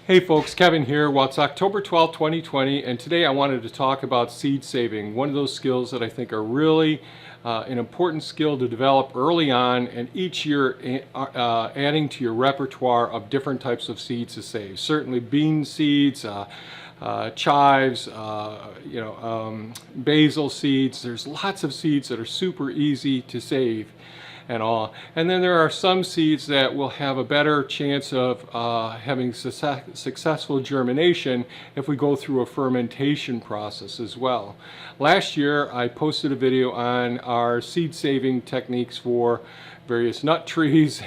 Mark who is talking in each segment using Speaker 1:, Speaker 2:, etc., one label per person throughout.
Speaker 1: Hey folks, Kevin here. Well, it's October 12th, 2020, and today I wanted to talk about seed saving, one of those skills that I think are really an important skill to develop early on, and each year adding to your repertoire of different types of seeds to save. Certainly bean seeds, chives, basil seeds. There's lots of seeds that are super easy to save and all. And then there are some seeds that will have a better chance of having successful germination if we go through a fermentation process as well. Last year I posted a video on our seed saving techniques for various nut trees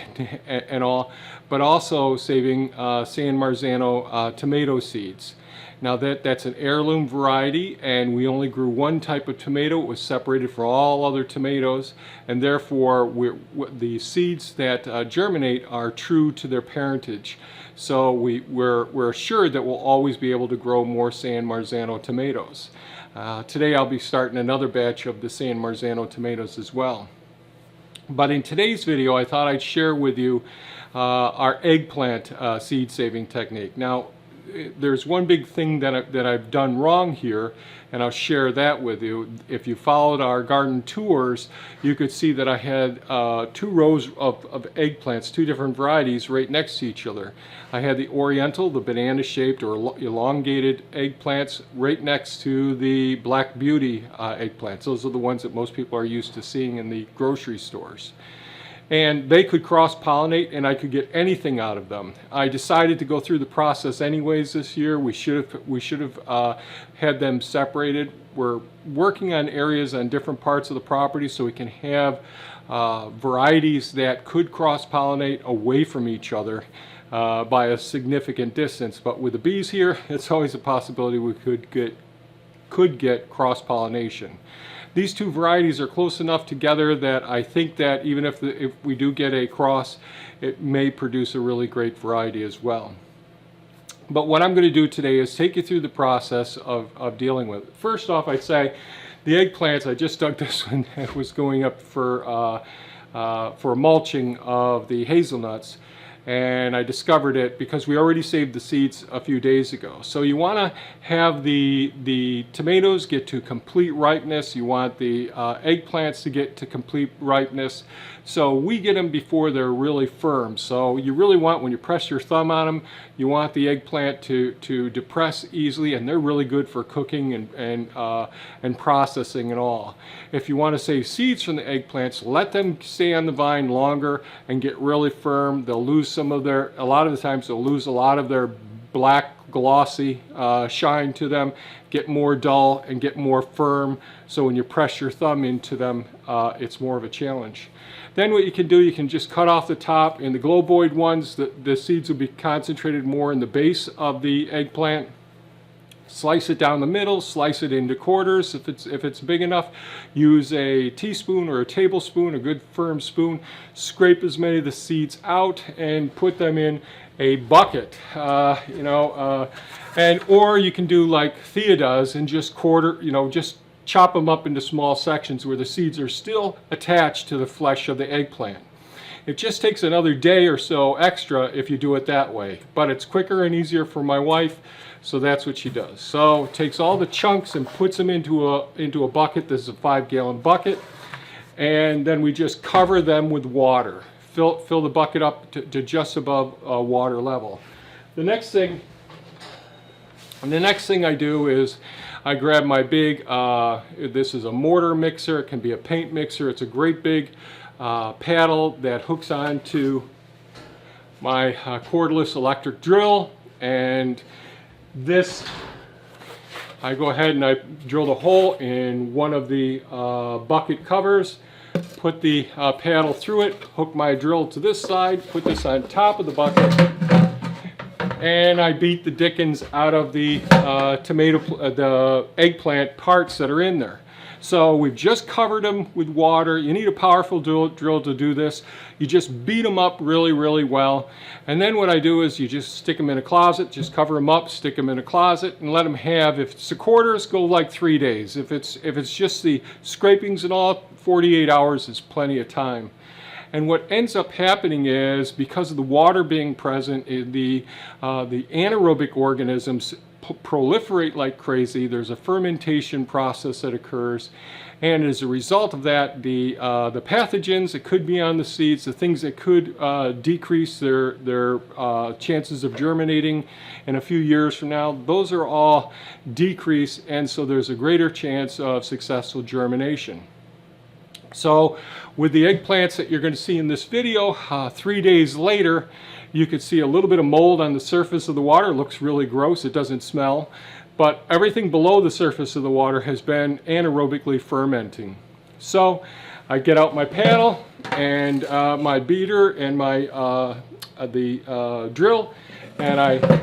Speaker 1: and all, but also saving San Marzano tomato seeds. Now that's an heirloom variety, and we only grew one type of tomato. It was separated from all other tomatoes, and therefore the seeds that germinate are true to their parentage. So we're assured that we'll always be able to grow more San Marzano tomatoes. Today I'll be starting another batch of the San Marzano tomatoes as well. But in today's video I thought I'd share with you our eggplant seed saving technique. Now, there's one big thing that I've done wrong here, and I'll share that with you. If you followed our garden tours, you could see that I had two rows of eggplants, two different varieties right next to each other. I had the oriental, the banana-shaped or elongated eggplants right next to the Black Beauty eggplants. Those are the ones that most people are used to seeing in the grocery stores. And they could cross-pollinate, and I could get anything out of them. I decided to go through the process anyways this year. We should have had them separated. We're working on areas on different parts of the property so we can have varieties that could cross-pollinate away from each other by a significant distance. But with the bees here, it's always a possibility we could get cross-pollination. These two varieties are close enough together that I think that even if we do get a cross, it may produce a really great variety as well. But what I'm going to do today is take you through the process of dealing with it. First off, I'd say the eggplants, I just dug this one that was going up for mulching of the hazelnuts. And I discovered it because we already saved the seeds a few days ago. So you want to have the tomatoes get to complete ripeness. You want the eggplants to get to complete ripeness. So we get them before they're really firm. So you really want, when you press your thumb on them, you want the eggplant to depress easily, and they're really good for cooking and processing and all. If you want to save seeds from the eggplants, let them stay on the vine longer and get really firm. They'll lose a lot of the times they'll lose a lot of their black glossy shine to them, get more dull and get more firm. So when you press your thumb into them, it's more of a challenge. Then what you can do, you can just cut off the top. In the globoid ones, the seeds will be concentrated more in the base of the eggplant. Slice it down the middle, slice it into quarters if it's big enough. Use a teaspoon or a tablespoon, a good firm spoon. Scrape as many of the seeds out and put them in a bucket. Or you can do like Thea does and just just chop them up into small sections where the seeds are still attached to the flesh of the eggplant. It just takes another day or so extra if you do it that way, but it's quicker and easier for my wife, so that's what she does. So takes all the chunks and puts them into a bucket. This is a 5-gallon bucket, and then we just cover them with water. Fill the bucket up to just above water level. The next thing I do is I grab my big, this is a mortar mixer. It can be a paint mixer. It's a great big paddle that hooks onto my cordless electric drill, and this, I go ahead and I drill the hole in one of the bucket covers, put the paddle through it, hook my drill to this side, put this on top of the bucket, and I beat the dickens out of the the eggplant parts that are in there. So we've just covered them with water. You need a powerful drill to do this. You just beat them up really, really well. And then what I do is you just stick them in a closet, just cover them up, stick them in a closet, and let them have, if it's the quarters, go like 3 days. If it's just the scrapings and all, 48 hours is plenty of time. And what ends up happening is, because of the water being present, the anaerobic organisms proliferate like crazy. There's a fermentation process that occurs, and as a result of that, the pathogens that could be on the seeds, the things that could decrease their chances of germinating in a few years from now, those are all decreased, and so there's a greater chance of successful germination. So with the eggplants that you're going to see in this video, 3 days later, you could see a little bit of mold on the surface of the water. It looks really gross. It doesn't smell. But everything below the surface of the water has been anaerobically fermenting. So I get out my paddle and my beater and my drill, and I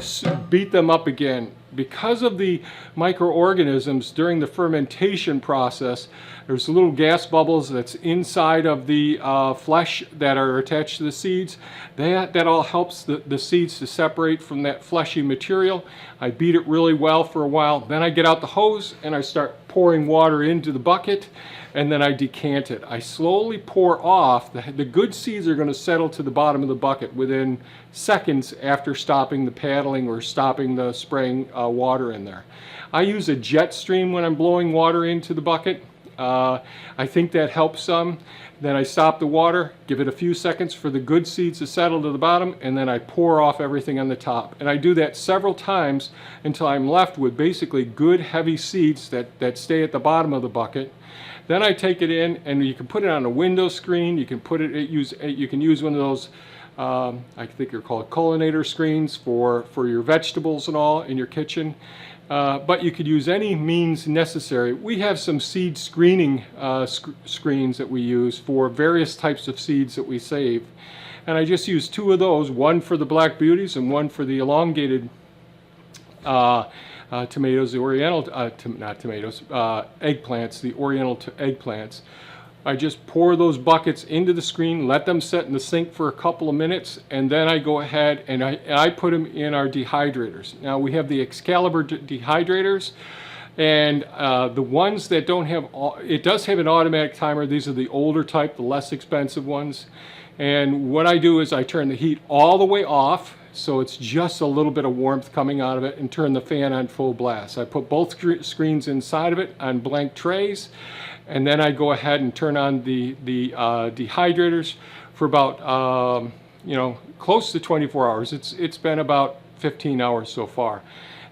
Speaker 1: beat them up again. Because of the microorganisms during the fermentation process, there's little gas bubbles that's inside of the flesh that are attached to the seeds. That all helps the seeds to separate from that fleshy material. I beat it really well for a while. Then I get out the hose and I start pouring water into the bucket, and then I decant it. I slowly pour off. The good seeds are going to settle to the bottom of the bucket within seconds after stopping the paddling or stopping the spraying water in there. I use a jet stream when I'm blowing water into the bucket. I think that helps some. Then I stop the water, give it a few seconds for the good seeds to settle to the bottom, and then I pour off everything on the top. And I do that several times until I'm left with basically good heavy seeds that stay at the bottom of the bucket. Then I take it in, and you can put it on a window screen. You can put it you can use one of those I think they're called collinator screens for your vegetables and all in your kitchen. But you could use any means necessary. We have some seed screening screens that we use for various types of seeds that we save. And I just use 2 of those, one for the black beauties and one for the elongated tomatoes, the oriental, not tomatoes, eggplants, the oriental eggplants. I just pour those buckets into the screen, let them set in the sink for a couple of minutes, and then I go ahead and I put them in our dehydrators. Now we have the Excalibur dehydrators, and the ones that don't have, it does have an automatic timer. These are the older type, the less expensive ones. And what I do is I turn the heat all the way off, so it's just a little bit of warmth coming out of it, and turn the fan on full blast. I put both screens inside of it on blank trays, and then I go ahead and turn on the dehydrators for about close to 24 hours. It's been about 15 hours so far.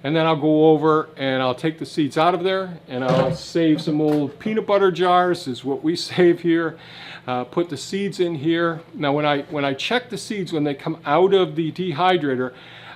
Speaker 1: And then I'll go over and I'll take the seeds out of there, and I'll save some old peanut butter jars, is what we save here. Put the seeds in here. Now when I check the seeds when they come out of the dehydrator,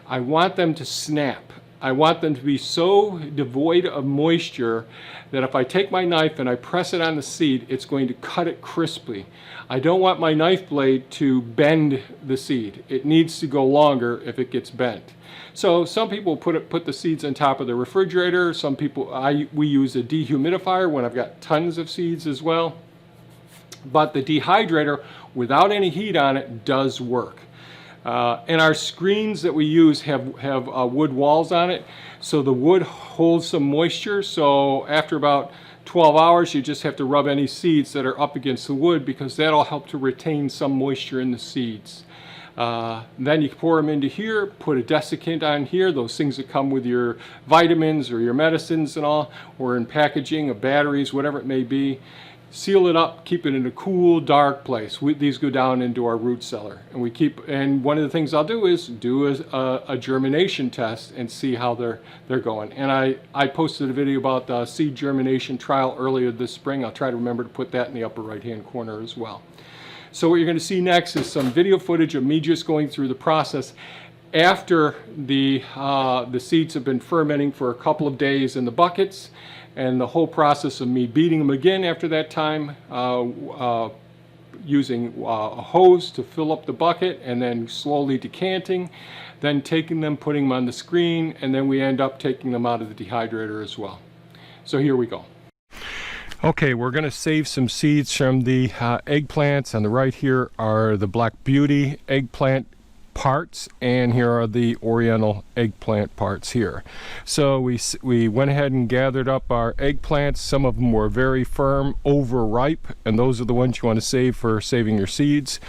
Speaker 1: I want them to snap. I want them to be so devoid of moisture that if I take my knife and I press it on the seed, it's going to cut it crisply. I don't want my knife blade to bend the seed. It needs to go longer if it gets bent. So some people put the seeds on top of the refrigerator. Some people, we use a dehumidifier when I've got tons of seeds as well. But the dehydrator, without any heat on it, does work. And our screens that we use have wood walls on it, so the wood holds some moisture. So after about 12 hours, you just have to rub any seeds that are up against the wood, because that'll help to retain some moisture in the seeds. Then you pour them into here, put a desiccant on here, those things that come with your vitamins or your medicines and all, or in packaging of batteries, whatever it may be. Seal it up, keep it in a cool, dark place. These go down into our root cellar, and one of the things I'll do is do a germination test and see how they're going. And I posted a video about the seed germination trial earlier this spring. I'll try to remember to put that in the upper right-hand corner as well. So what you're going to see next is some video footage of me just going through the process after the seeds have been fermenting for a couple of days in the buckets, and the whole process of me beating them again after that time, using a hose to fill up the bucket, and then slowly decanting, then taking them, putting them on the screen, and then we end up taking them out of the dehydrator as well. So here we go. Okay, we're going to save some seeds from the eggplants. On the right here are the Black Beauty eggplant parts, and here are the Oriental eggplant parts here. So we went ahead and gathered up our eggplants. Some of them were very firm, overripe, and those are the ones you want to save for saving your seeds.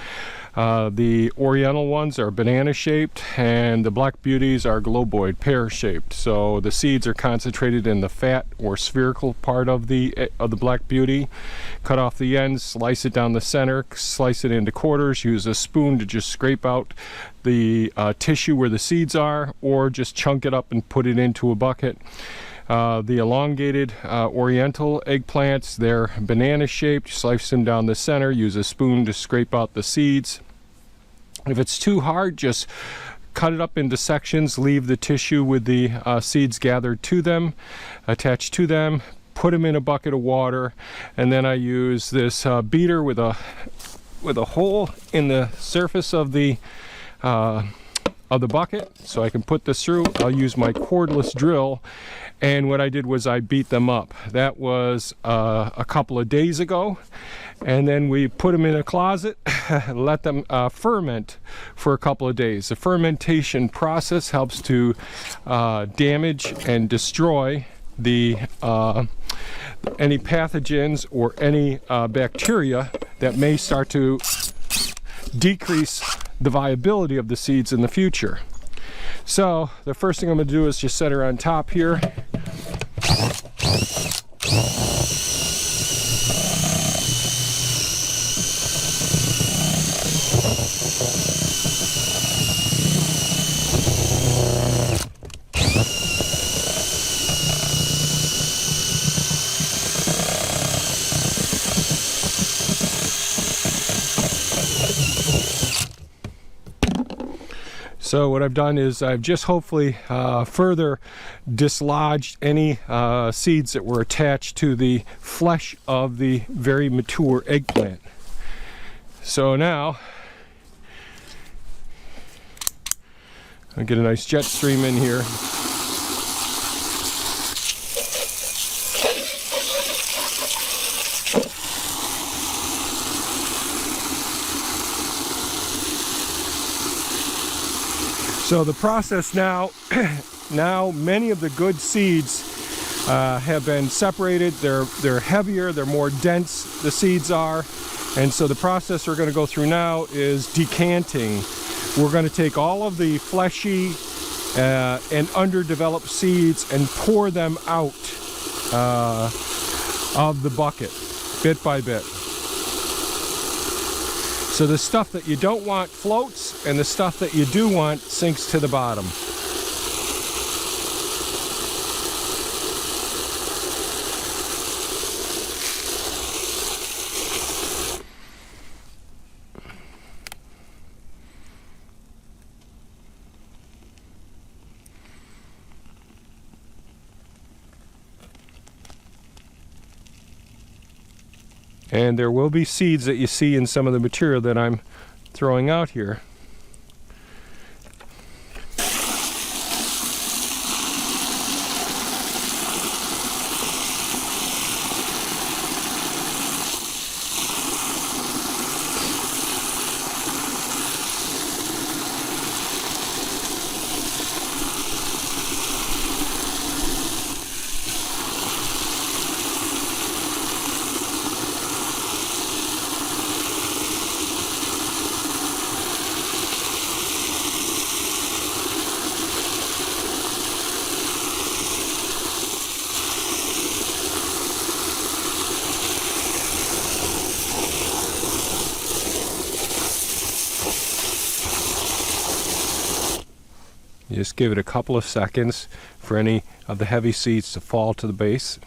Speaker 1: The Oriental ones are banana shaped, and the Black Beauties are globoid, pear shaped. So the seeds are concentrated in the fat or spherical part of the Black Beauty. Cut off the ends, slice it down the center, slice it into quarters, use a spoon to just scrape out the tissue where the seeds are, or just chunk it up and put it into a bucket. The elongated Oriental eggplants, they're banana shaped. Slice them down the center, use a spoon to scrape out the seeds. If it's too hard, just cut it up into sections, leave the tissue with the seeds gathered to them, attached to them, put them in a bucket of water, and then I use this beater with a hole in the surface of the bucket, so I can put this through. I'll use my cordless drill, and what I did was I beat them up. That was a couple of days ago, and then we put them in a closet, let them ferment for a couple of days. The fermentation process helps to damage and destroy the any pathogens or any bacteria that may start to decrease the viability of the seeds in the future. So the first thing I'm going to do is just set her on top here. So what I've done is I've just hopefully further dislodged any seeds that were attached to the flesh of the very mature eggplant. So now I'll get a nice jet stream in here. So the process now, many of the good seeds have been separated. They're heavier, they're more dense, the seeds are. And so the process we're going to go through now is decanting. We're going to take all of the fleshy and underdeveloped seeds and pour them out of the bucket, bit by bit. So the stuff that you don't want floats, and the stuff that you do want sinks to the bottom. And there will be seeds that you see in some of the material that I'm throwing out here. You just give it a couple of seconds for any of the heavy seeds to fall to the base.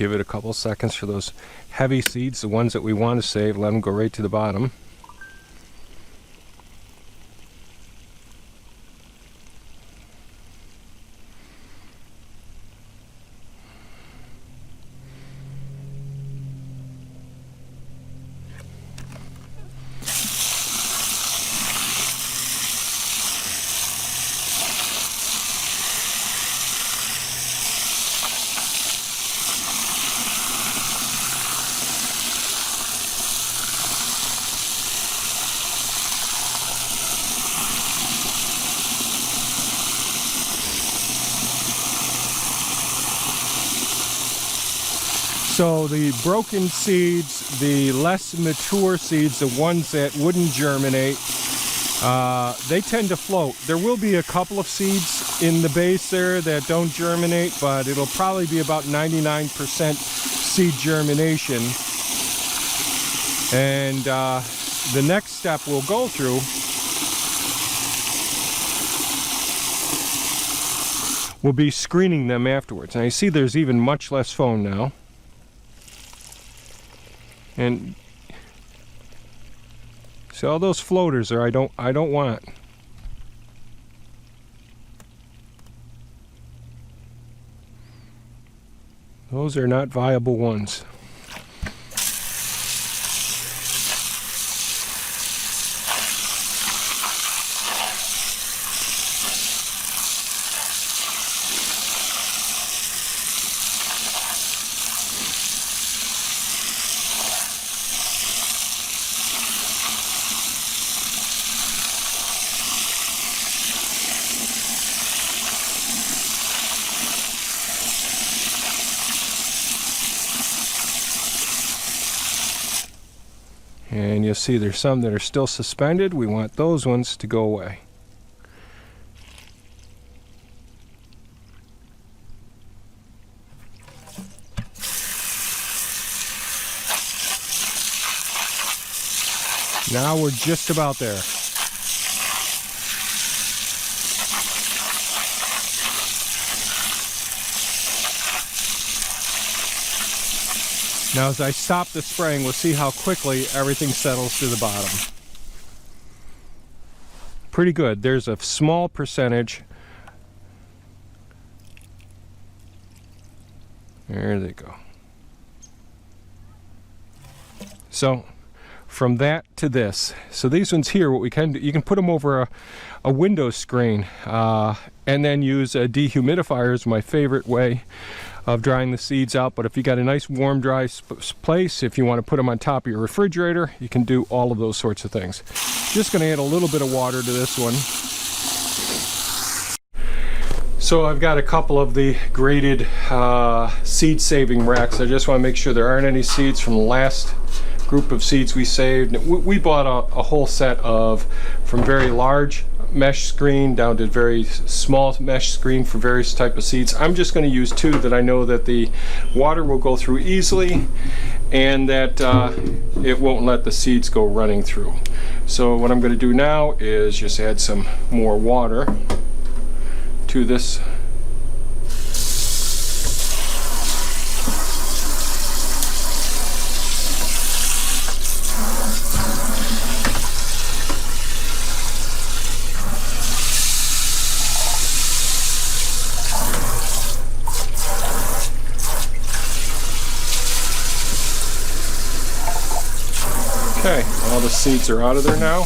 Speaker 1: Give it a couple seconds for those heavy seeds, the ones that we want to save, let them go right to the bottom. So the broken seeds, the less mature seeds, the ones that wouldn't germinate, they tend to float. There will be a couple of seeds in the base there that don't germinate, but it'll probably be about 99% seed germination. And the next step we'll go through will be screening them afterwards. And I see there's even much less foam now. And see all those floaters there, I don't want. Those are not viable ones. And you'll see there's some that are still suspended. We want those ones to go away. Now we're just about there. Now as I stop the spraying, we'll see how quickly everything settles to the bottom. Pretty good. There's a small percentage. There they go. So from that to this. So these ones here, what we can do, you can put them over a window screen and then use a dehumidifier is my favorite way of drying the seeds out. But if you got a nice warm dry place, if you want to put them on top of your refrigerator, you can do all of those sorts of things. Just going to add a little bit of water to this one. So I've got a couple of the graded seed saving racks. I just want to make sure there aren't any seeds from the last group of seeds we saved. We bought a whole set of, from very large mesh screen down to very small mesh screen for various type of seeds. I'm just going to use two that I know that the water will go through easily and that it won't let the seeds go running through. So what I'm going to do now is just add some more water to this. Okay, all the seeds are out of there now.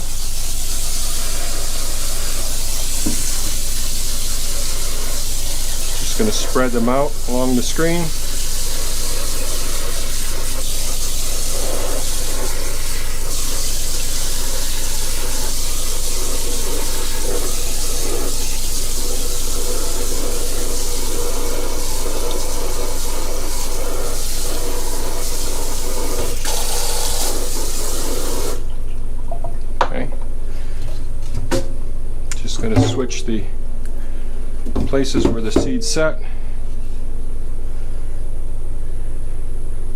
Speaker 1: Just going to spread them out along the screen. Going to switch the places where the seeds set,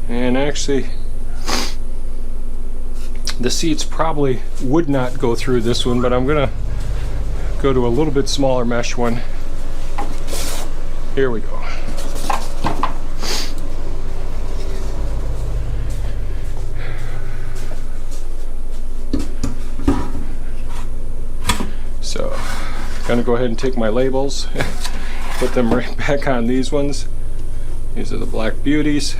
Speaker 1: and actually the seeds probably would not go through this one, but I'm going to go to a little bit smaller mesh one. Here we go. Gonna go ahead and take my labels, put them right back on these ones. These are the Black Beauties.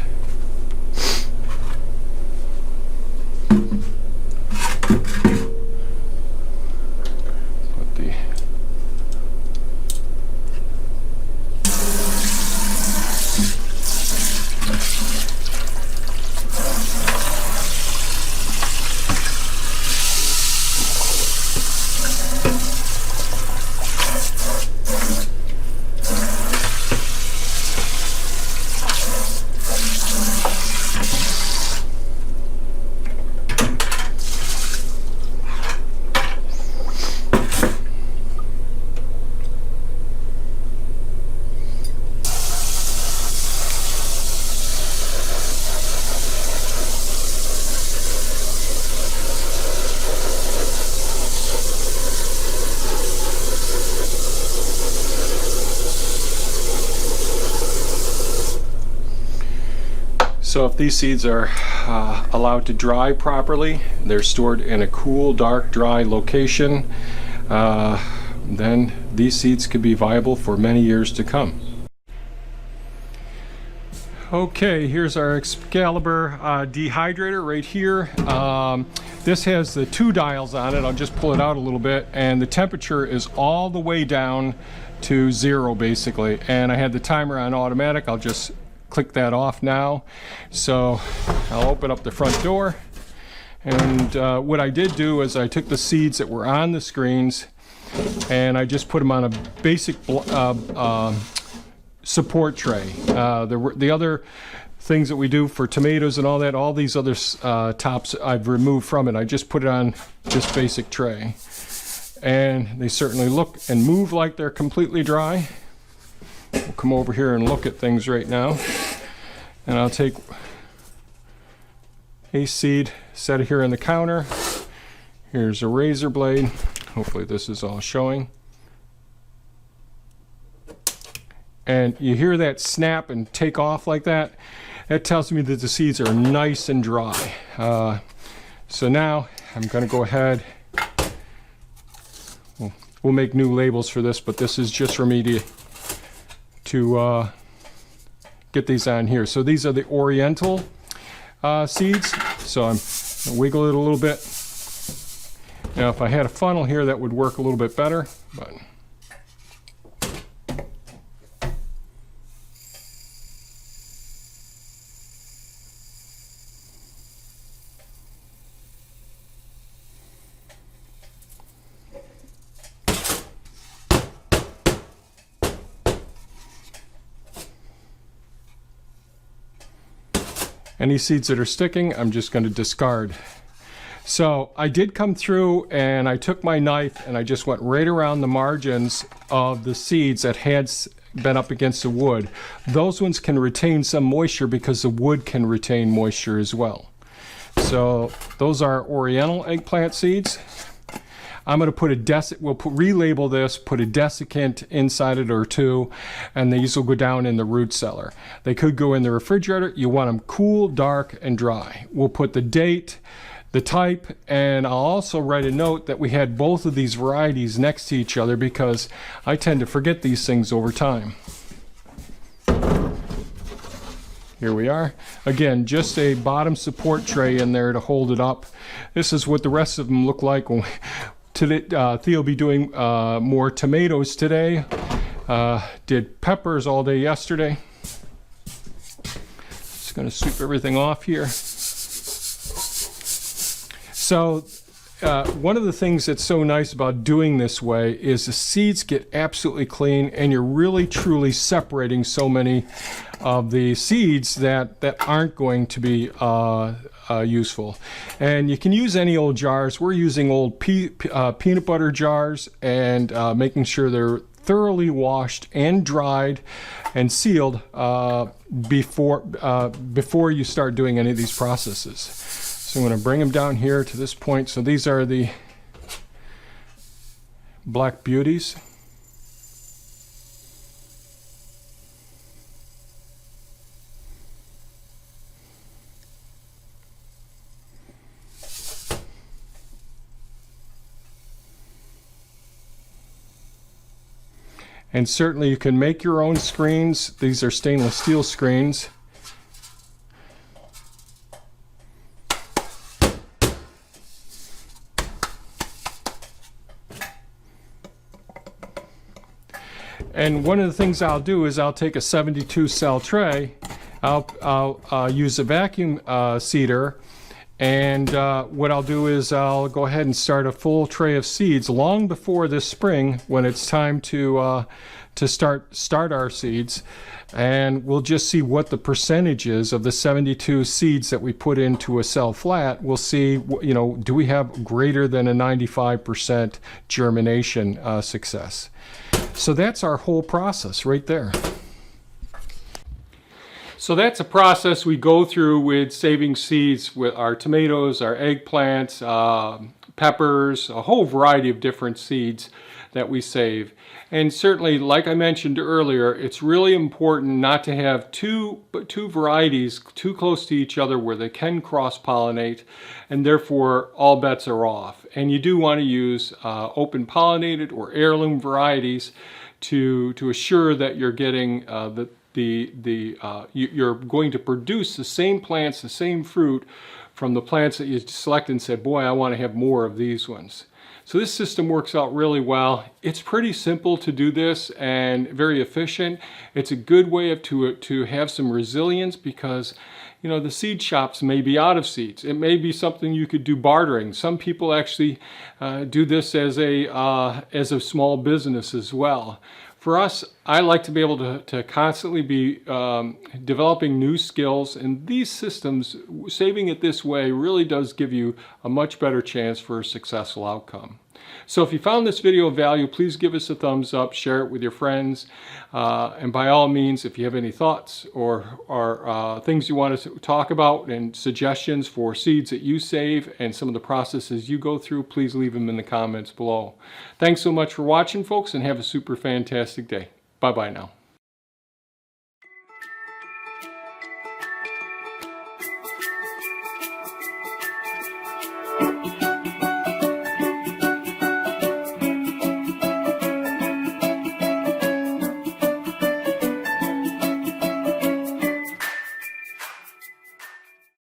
Speaker 1: So if these seeds are allowed to dry properly, they're stored in a cool, dark, dry location, then these seeds could be viable for many years to come. Okay, here's our Excalibur dehydrator right here. This has the 2 dials on it. I'll just pull it out a little bit, and the temperature is all the way down to 0 basically. And I had the timer on automatic. I'll just click that off now. So I'll open up the front door, and what I did do is I took the seeds that were on the screens and I just put them on a basic support tray. The other things that we do for tomatoes and all that, all these other tops I've removed from it. I just put it on this basic tray, and they certainly look and move like they're completely dry. We'll come over here and look at things right now, and I'll take a seed, set it here on the counter. Here's a razor blade. Hopefully this is all showing. And you hear that snap and take off like that. That tells me that the seeds are nice and dry. So now I'm going to go ahead. We'll make new labels for this, but this is just for me to get these on here. So these are the Oriental seeds. So I'm going to wiggle it a little bit. Now if I had a funnel here, that would work a little bit better, but any seeds that are sticking, I'm just going to discard. So I did come through and I took my knife and I just went right around the margins of the seeds that had been up against the wood. Those ones can retain some moisture because the wood can retain moisture as well. So those are Oriental eggplant seeds. I'm going to put we'll relabel this, put a desiccant inside it or 2, and these will go down in the root cellar. They could go in the refrigerator. You want them cool, dark, and dry. We'll put the date, the type, and I'll also write a note that we had both of these varieties next to each other because I tend to forget these things over time. Here we are. Again, just a bottom support tray in there to hold it up. This is what the rest of them look like. Theo will be doing more tomatoes today. Did peppers all day yesterday. Just going to sweep everything off here. So one of the things that's so nice about doing this way is the seeds get absolutely clean, and you're really truly separating so many of the seeds that aren't going to be useful. And you can use any old jars. We're using old peanut butter jars, and making sure they're thoroughly washed and dried and sealed before you start doing any of these processes. So I'm going to bring them down here to this point. So these are the Black Beauties. And certainly you can make your own screens. These are stainless steel screens. And one of the things I'll do is I'll take a 72 cell tray, I'll use a vacuum seeder, and what I'll do is I'll go ahead and start a full tray of seeds long before this spring when it's time to start our seeds, and we'll just see what the percentages of the 72 seeds that we put into a cell flat. We'll see, you know, do we have greater than a 95% germination success. So that's our whole process right there. So that's a process we go through with saving seeds with our tomatoes, our eggplants, peppers, a whole variety of different seeds that we save. And certainly, like I mentioned earlier, it's really important not to have two varieties too close to each other where they can cross-pollinate, and therefore all bets are off. And you do want to use open pollinated or heirloom varieties to assure that you're getting you're going to produce the same plants, the same fruit from the plants that you select and say, boy, I want to have more of these ones. So this system works out really well. It's pretty simple to do this and very efficient. It's a good way to have some resilience because, you know, the seed shops may be out of seeds. It may be something you could do bartering. Some people actually do this as a small business as well. For us, I like to be able to constantly be developing new skills, and these systems, saving it this way really does give you a much better chance for a successful outcome. So if you found this video of value, please give us a thumbs up, share it with your friends, and by all means, if you have any thoughts or things you want to talk about and suggestions for seeds that you save and some of the processes you go through, please leave them in the comments below. Thanks so much for watching, folks, and have a super fantastic day. Bye-bye now.